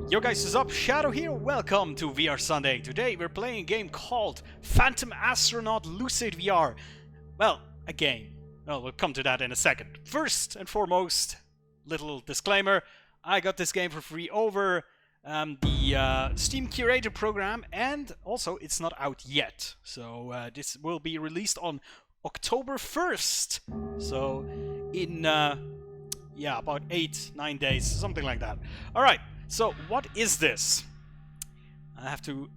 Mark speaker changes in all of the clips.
Speaker 1: Yo guys, what's up? Shadow here, welcome to VR Sunday. Today we're playing a game called Phantom Astronaut Lucid VR. Well, a game. Well, we'll come to that in a second. First and foremost, little disclaimer, I got this game for free over the Steam Curator program, and also it's not out yet. So this will be released on October 1st. So in, yeah, about 8-9 days, something like that. Alright. So, what is this? I have to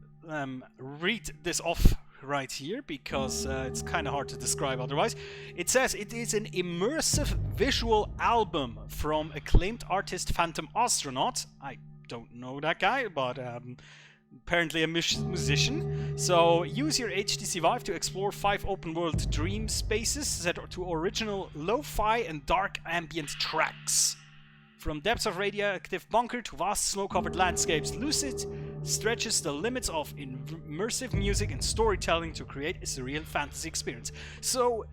Speaker 1: read this off right here because it's kind of hard to describe otherwise. It says it is an immersive visual album from acclaimed artist Phantom Astronaut. I don't know that guy, but apparently a musician. So, use your HTC Vive to explore 5 open-world dream spaces set to original lo-fi and dark ambient tracks. From depths of radioactive bunker to vast snow-covered landscapes, Lucid stretches the limits of immersive music and storytelling to create a surreal fantasy experience. So,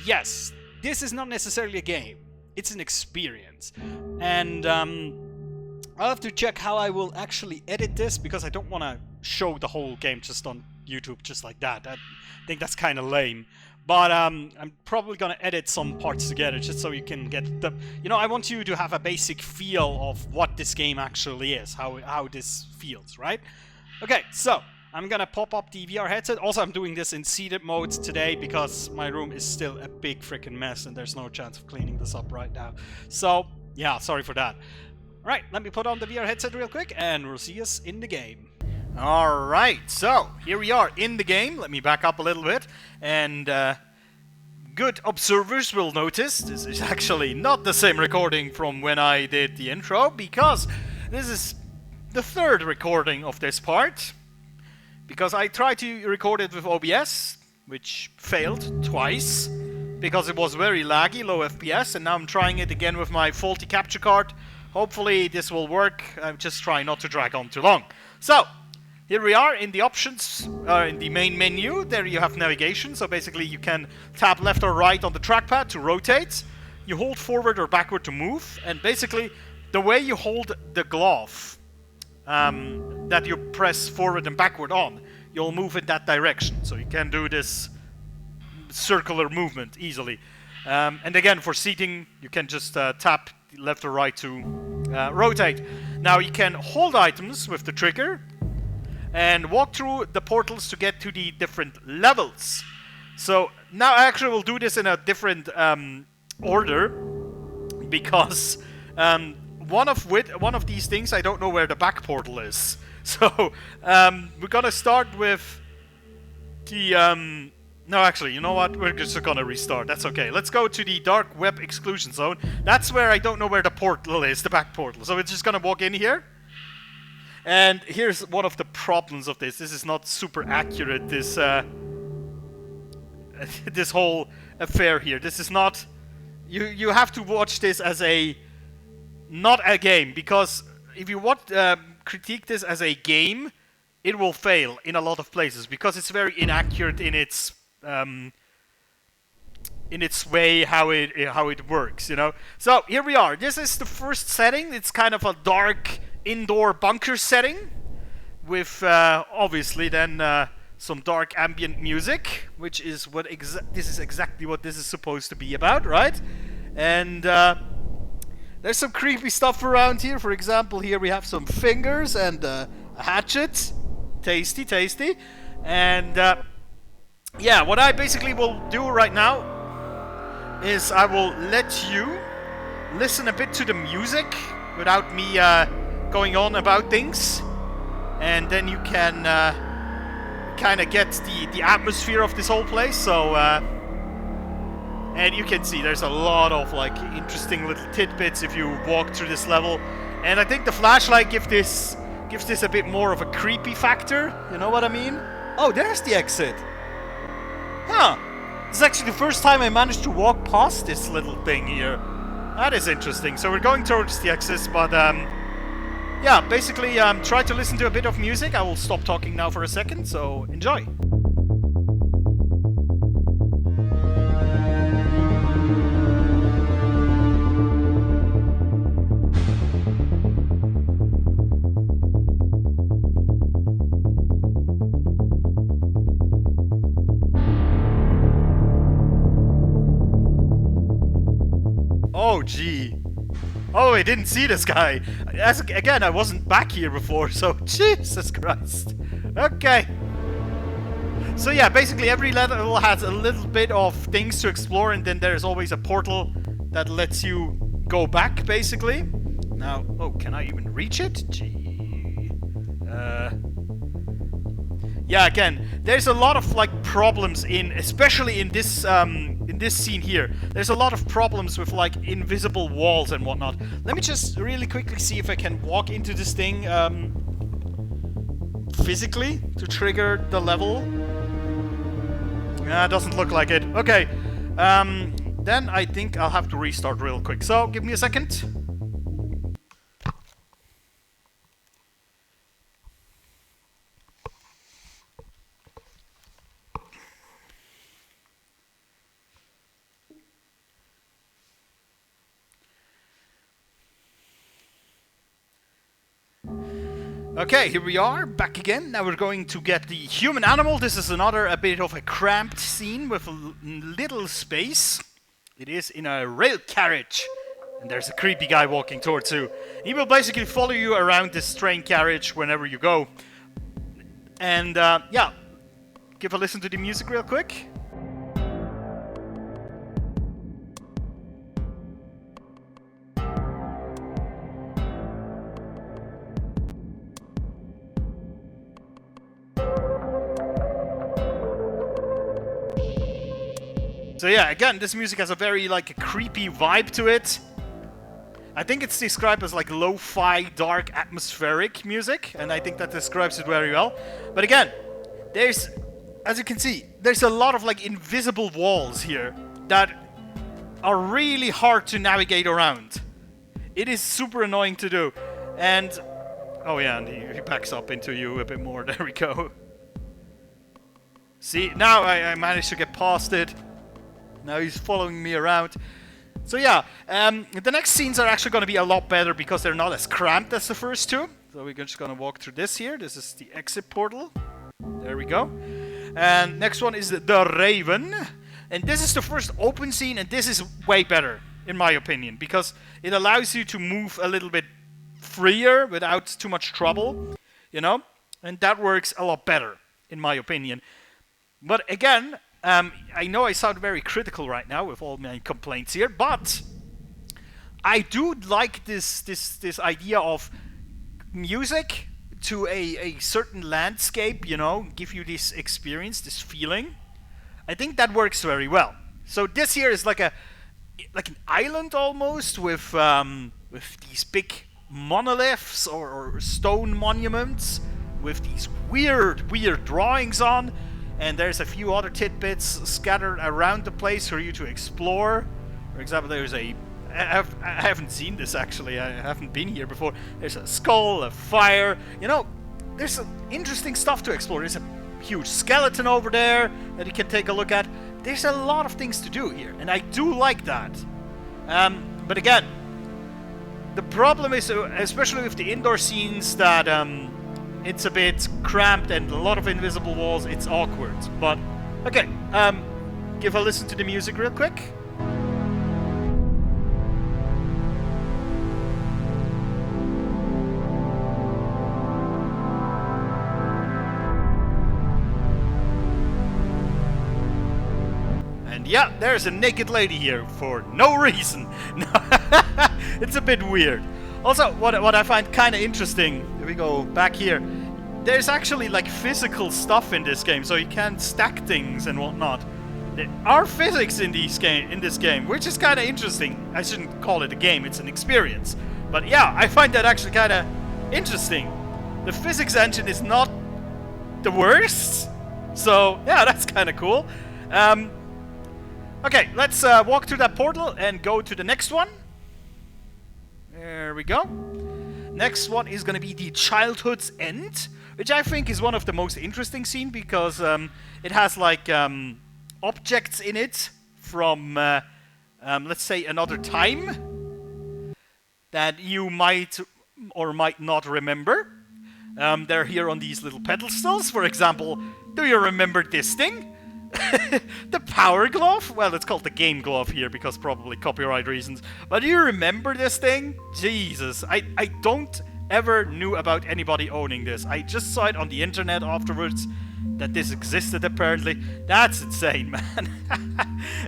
Speaker 1: yes, this is not necessarily a game. It's an experience. And I'll have to check how I will actually edit this because I don't want to show the whole game just on YouTube just like that. I think that's kind of lame. But I'm probably gonna edit some parts together just so you can get the... You know, I want you to have a basic feel of what this game actually is, how this feels, right? Okay, so I'm gonna pop up the VR headset. Also, I'm doing this in seated mode today because my room is still a big freaking mess and there's no chance of cleaning this up right now. So, yeah, sorry for that. Alright, let me put on the VR headset real quick and we'll see us in the game. Alright, so here we are in the game. Let me back up a little bit. And good observers will notice this is actually not the same recording from when I did the intro, because this is the third recording of this part. Because I tried to record it with OBS, which failed twice, because it was very laggy, low FPS, and now I'm trying it again with my faulty capture card. Hopefully this will work. I'm just trying not to drag on too long. So, here we are in the options, in the main menu. There you have navigation, so basically you can tap left or right on the trackpad to rotate. You hold forward or backward to move, and basically the way you hold the glove that you press forward and backward on, you'll move in that direction. So you can do this circular movement easily. And again, for seating, you can just tap left or right to rotate. Now you can hold items with the trigger and walk through the portals to get to the different levels. So now I actually will do this in a different order, because one of these things I don't know where the back portal is. So we're gonna start with the no, actually, you know what? We're just gonna restart. That's okay. Let's go to the dark web exclusion zone. That's where I don't know where the portal is, the back portal. So we're just gonna walk in here. And here's one of the problems of this. This is not super accurate, this this whole affair here. This is not... You have to watch this as a... not a game, because if you critique this as a game, it will fail in a lot of places, because it's very inaccurate in its way how it works, you know. So here we are. This is the first setting. It's kind of a dark indoor bunker setting with obviously then some dark ambient music, which is what this is exactly what this is supposed to be about, right? And there's some creepy stuff around here. For example, here we have some fingers and a hatchet. Tasty, tasty. And yeah, what I basically will do right now is I will let you listen a bit to the music without me going on about things, and then you can kind of get the atmosphere of this whole place. So and you can see there's a lot of like interesting little tidbits if you walk through this level, and I think the flashlight gives this a bit more of a creepy factor, you know what I mean? Oh, there's the exit. Huh. This is actually the first time I managed to walk past this little thing here. That is interesting. So we're going towards the exit, but yeah, basically try to listen to a bit of music. I will stop talking now for a second, so enjoy. Oh, gee. Oh, I didn't see this guy. Again, I wasn't back here before, so Jesus Christ. Okay. So yeah, basically every level has a little bit of things to explore, and then there's always a portal that lets you go back, basically. Now, oh, can I even reach it? Gee. Yeah, again, there's a lot of like problems especially in this scene here. There's a lot of problems with like invisible walls and whatnot. Let me just really quickly see if I can walk into this thing physically to trigger the level. Doesn't look like it. Okay, then I think I'll have to restart real quick. So give me a second. Okay, here we are, back again. Now we're going to get the human animal. This is a bit of a cramped scene with a little space. It is in a rail carriage. And there's a creepy guy walking towards you. He will basically follow you around this train carriage whenever you go. And yeah, give a listen to the music real quick. So yeah, again, this music has a very like a creepy vibe to it. I think it's described as like lo-fi, dark, atmospheric music, and I think that describes it very well. But again, there's, as you can see, there's a lot of like invisible walls here that are really hard to navigate around. It is super annoying to do. And, oh yeah, and he backs up into you a bit more. There we go. See, now I managed to get past it. Now he's following me around. So yeah, the next scenes are actually going to be a lot better because they're not as cramped as the first two. So we're just going to walk through this here. This is the exit portal. There we go. And next one is the Raven. And this is the first open scene, and this is way better, in my opinion, because it allows you to move a little bit freer without too much trouble, you know? And that works a lot better, in my opinion. But again, I know I sound very critical right now with all my complaints here, but I do like this idea of music to a certain landscape, you know, give you this experience, this feeling. I think that works very well. So this here is like an island almost with these big monoliths or stone monuments with these weird drawings on. And there's a few other tidbits scattered around the place for you to explore. For example, there's I haven't seen this actually. I haven't been here before. There's a skull, a fire. You know, there's some interesting stuff to explore. There's a huge skeleton over there that you can take a look at. There's a lot of things to do here, and I do like that. But again, the problem is, especially with the indoor scenes, that it's a bit cramped and a lot of invisible walls. It's awkward. But okay, give a listen to the music real quick. And yeah, there's a naked lady here for no reason. It's a bit weird. Also, what I find kind of interesting, if we go back here, there's actually like physical stuff in this game, so you can stack things and whatnot. There are physics in this game, which is kind of interesting. I shouldn't call it a game, it's an experience. But yeah, I find that actually kind of interesting. The physics engine is not the worst, so yeah, that's kind of cool. Okay, let's walk through that portal and go to the next one. There we go. Next one is going to be the Childhood's End, which I think is one of the most interesting scenes because it has like objects in it from, let's say, another time that you might or might not remember. They're here on these little pedestals. For example, do you remember this thing? The power glove? Well, it's called the game glove here because probably copyright reasons. But do you remember this thing? Jesus, I don't ever knew about anybody owning this. I just saw it on the internet afterwards that this existed apparently. That's insane, man.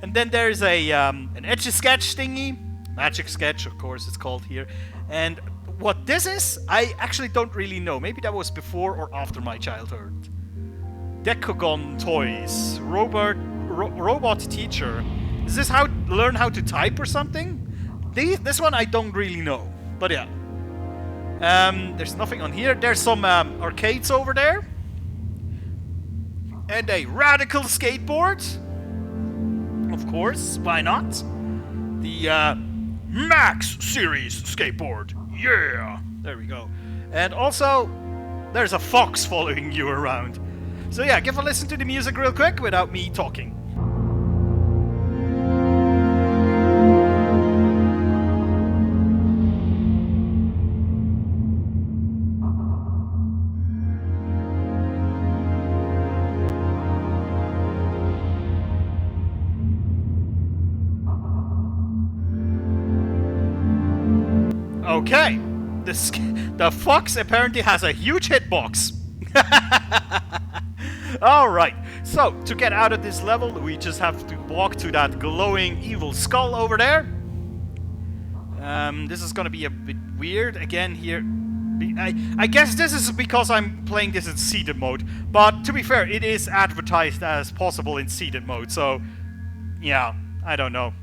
Speaker 1: And then there's a an Etch-a-Sketch thingy. Magic Sketch, of course, it's called here. And what this is, I actually don't really know. Maybe that was before or after my childhood. Decagon Toys. Robot Teacher. Is this how learn how to type or something? This one I don't really know. But yeah. There's nothing on here. There's some arcades over there. And a radical skateboard. Of course, why not? The Max Series skateboard. Yeah! There we go. And also, there's a fox following you around. So yeah, give a listen to the music real quick without me talking. Okay, the fox apparently has a huge hitbox. Alright, so to get out of this level, we just have to walk to that glowing evil skull over there. This is gonna be a bit weird again here. I guess this is because I'm playing this in seated mode, but to be fair, it is advertised as possible in seated mode, so yeah, I don't know.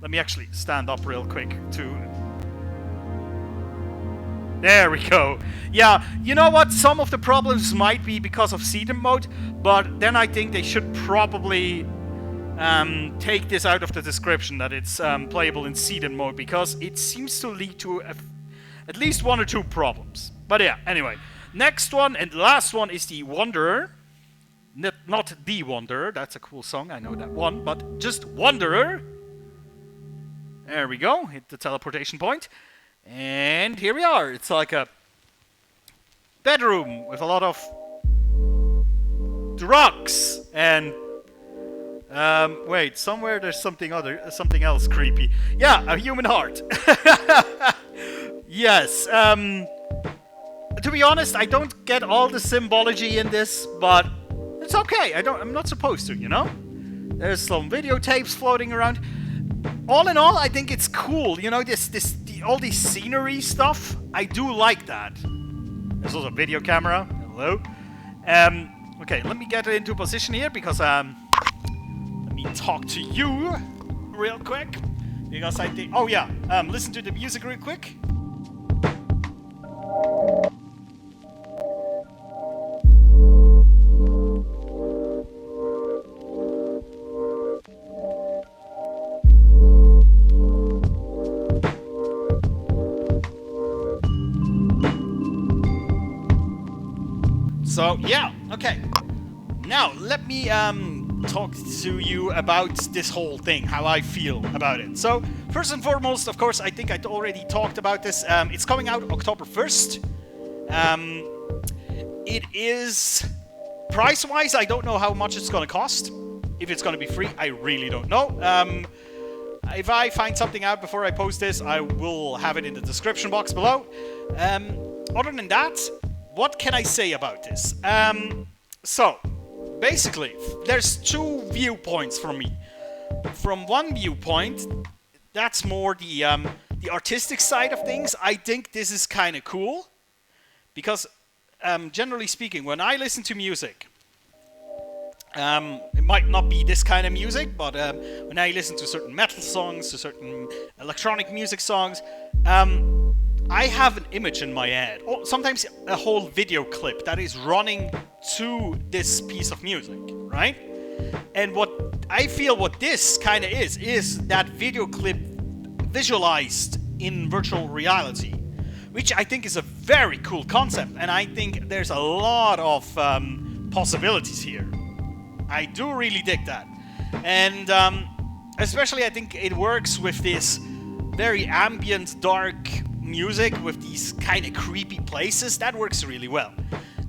Speaker 1: Let me actually stand up real quick to... There we go. Yeah, you know what? Some of the problems might be because of seated mode, but then I think they should probably take this out of the description that it's playable in seated mode, because it seems to lead to at least one or two problems. But yeah, anyway. Next one and last one is the Wanderer. Not the Wanderer, that's a cool song, I know that one, but just Wanderer. There we go, hit the teleportation point. And here we are. It's like a bedroom with a lot of drugs and wait, somewhere there's something else creepy. Yeah, a human heart. Yes. To be honest, I don't get all the symbology in this, but it's okay. I'm not supposed to, you know? There's some videotapes floating around. All in all, I think it's cool. You know, all this scenery stuff. I do like that. There's also a video camera. Hello. Okay, let me get into position here because let me talk to you real quick because I think. Oh yeah. Listen to the music real quick. So yeah, okay. Now let me talk to you about this whole thing, how I feel about it. So first and foremost, of course, I think I already talked about this. It's coming out October 1st. It is price-wise, I don't know how much it's gonna cost. If it's gonna be free, I really don't know. If I find something out before I post this, I will have it in the description box below. Other than that, what can I say about this? So, basically, there's two viewpoints from me. From one viewpoint, that's more the artistic side of things. I think this is kind of cool. Because, generally speaking, when I listen to music, it might not be this kind of music, but when I listen to certain metal songs, to certain electronic music songs, I have an image in my head, or sometimes a whole video clip that is running to this piece of music, right? And what I feel what this kind of is that video clip visualized in virtual reality, which I think is a very cool concept, and I think there's a lot of possibilities here. I do really dig that. And especially I think it works with this very ambient, dark music with these kind of creepy places. That works really well.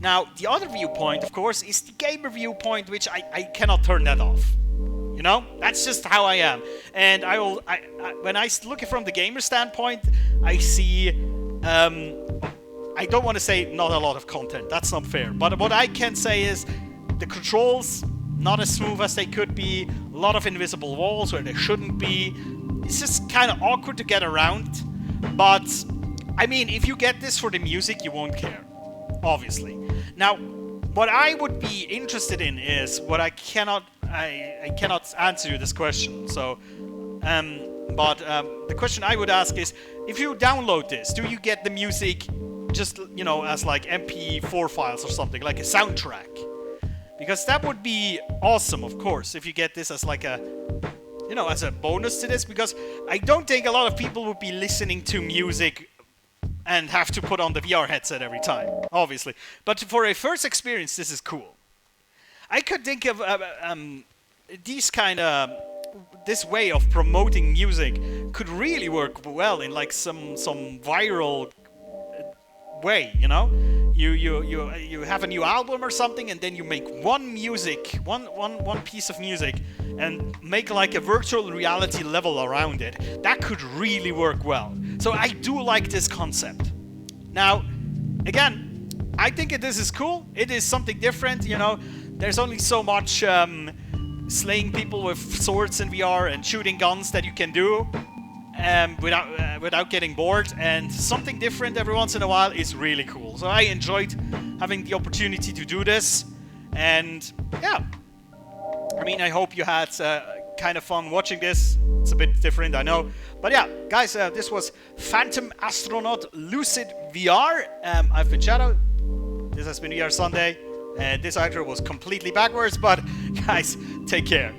Speaker 1: Now, the other viewpoint, of course, is the gamer viewpoint, which I cannot turn that off. You know, that's just how I am. And when I look at it from the gamer standpoint, I see, I don't want to say not a lot of content. That's not fair. But what I can say is the controls not as smooth as they could be. A lot of invisible walls where there shouldn't be. It's just kind of awkward to get around. But I mean, if you get this for the music, you won't care, obviously. Now, what I would be interested in is what I cannot answer you this question. So, the question I would ask is, if you download this, do you get the music just, you know, as like MP4 files or something, like a soundtrack? Because that would be awesome, of course, if you get this as like a, you know, as a bonus to this. Because I don't think a lot of people would be listening to music and have to put on the VR headset every time, obviously. But for a first experience, this is cool. I could think of this way of promoting music could really work well in like some viral way, you know? You have a new album or something, and then you make one piece of music and make like a virtual reality level around it. That could really work well. So I do like this concept. Now, again, I think this is cool. It is something different, you know. There's only so much slaying people with swords in VR and shooting guns that you can do without getting bored, and something different every once in a while is really cool. So I enjoyed having the opportunity to do this, and yeah, I mean, I hope you had kind of fun watching this. It's a bit different, I know, but yeah, guys, this was Phantom Astronaut Lucid VR. I've been Shadow. This has been VR Sunday, and this outro was completely backwards, but guys, take care.